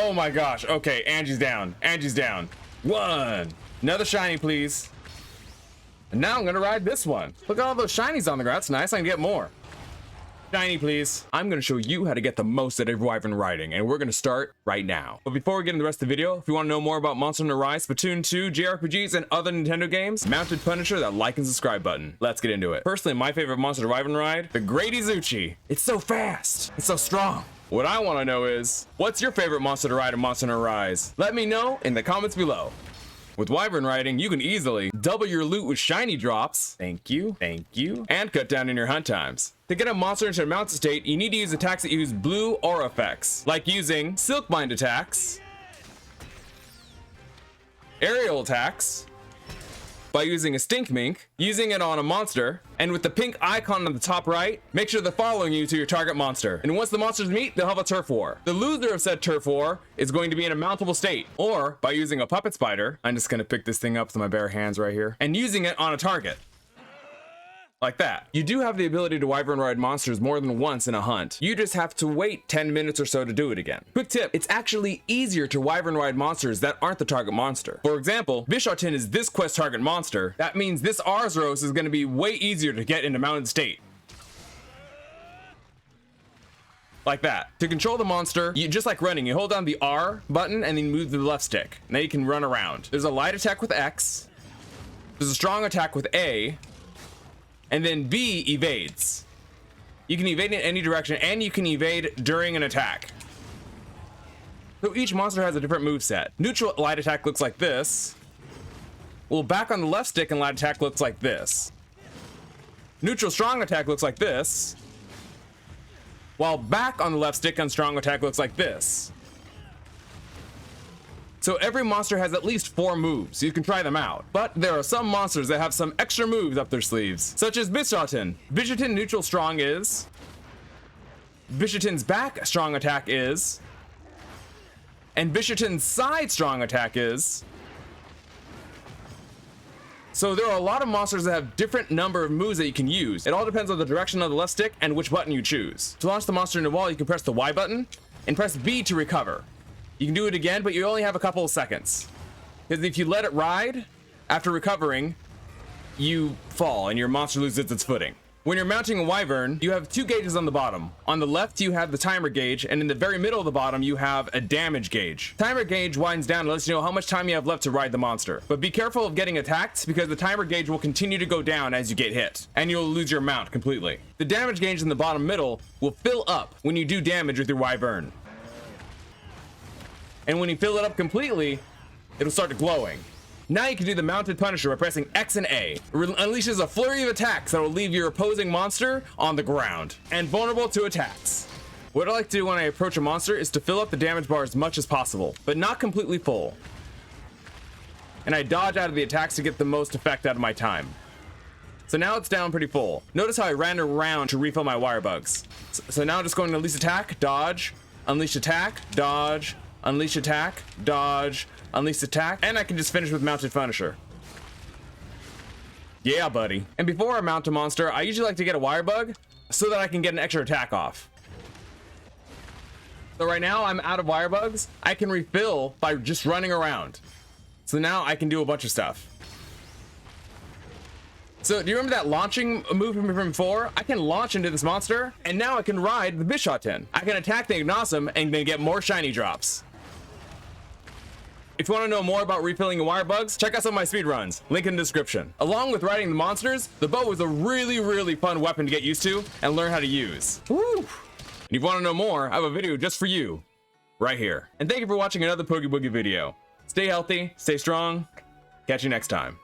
Oh my gosh. Okay, Angie's down. Angie's down. One. Another shiny, please. And now I'm gonna ride this one. Look at all those shinies on the ground. That's nice. I can get more. Shiny, please. I'm gonna show you how to get the most out of Wyvern Riding, and we're gonna start right now. But before we get into the rest of the video, if you want to know more about Monster Hunter Rise, Splatoon 2, JRPGs, and other Nintendo games, Mounted Punisher that like and subscribe button. Let's get into it. Personally, my favorite monster to Wyvern Ride, the Great Mizutsune. It's so fast. It's so strong. What I want to know is, what's your favorite monster to ride in Monster Hunter Rise? Let me know in the comments below. With Wyvern Riding, you can easily double your loot with shiny drops. Thank you, and cut down on your hunt times. To get a monster into a mounted state, you need to use attacks that use blue aura effects, like using Silk Bind attacks, aerial attacks, by using a Stink Mink, using it on a monster, and with the pink icon on the top right, make sure they're following you to your target monster. And once the monsters meet, they'll have a turf war. The loser of said turf war is going to be in a mountable state, or by using a puppet spider. I'm just gonna pick this thing up with my bare hands right here, and using it on a target. Like that. You do have the ability to Wyvern Ride monsters more than once in a hunt. You just have to wait 10 minutes or so to do it again. Quick tip, it's actually easier to Wyvern Ride monsters that aren't the target monster. For example, Mizutsune is this quest target monster. That means this Arzros is going to be way easier to get into mounted state. Like that. To control the monster, you just like running, you hold down the R button and then move the left stick. Now you can run around. There's a light attack with X. There's a strong attack with A. And then B evades. You can evade in any direction, and you can evade during an attack. So each monster has a different move set. Neutral light attack looks like this. Well, back on the left stick and light attack looks like this. Neutral strong attack looks like this. While back on the left stick and strong attack looks like this. So every monster has at least 4 moves, so you can try them out. But there are some monsters that have some extra moves up their sleeves, such as Mizutsune. Mizutsune neutral strong is. Mizutsune's back strong attack is. And Mizutsune's side strong attack is. So there are a lot of monsters that have different number of moves that you can use. It all depends on the direction of the left stick and which button you choose. To launch the monster into a wall, you can press the Y button and press B to recover. You can do it again, but you only have a couple of seconds. Because if you let it ride, after recovering, you fall and your monster loses its footing. When you're mounting a Wyvern, you have 2 gauges on the bottom. On the left, you have the timer gauge, and in the very middle of the bottom, you have a damage gauge. Timer gauge winds down and lets you know how much time you have left to ride the monster. But be careful of getting attacked, because the timer gauge will continue to go down as you get hit, and you'll lose your mount completely. The damage gauge in the bottom middle will fill up when you do damage with your Wyvern. And when you fill it up completely, it'll start glowing. Now you can do the Mounted Punisher by pressing X and A. It unleashes a flurry of attacks that will leave your opposing monster on the ground and vulnerable to attacks. What I like to do when I approach a monster is to fill up the damage bar as much as possible, but not completely full. And I dodge out of the attacks to get the most effect out of my time. So now it's down pretty full. Notice how I ran around to refill my wire bugs. So now I'm just going to unleash attack, dodge, unleash attack, dodge, unleash attack, dodge, unleash attack, and I can just finish with Mounted Punisher. Yeah, buddy. And before I mount a monster, I usually like to get a wire bug so that I can get an extra attack off. So right now I'm out of wire bugs. I can refill by just running around. So now I can do a bunch of stuff. So do you remember that launching move from before? I can launch into this monster, and now I can ride the Mizutsune. I can attack the Ignosum and then get more shiny drops. If you want to know more about refilling your wire bugs, check out some of my speedruns, link in the description. Along with riding the monsters, the bow is a really fun weapon to get used to and learn how to use. Woo! And if you want to know more, I have a video just for you, right here. And thank you for watching another Poogie Boogie video. Stay healthy, stay strong, catch you next time.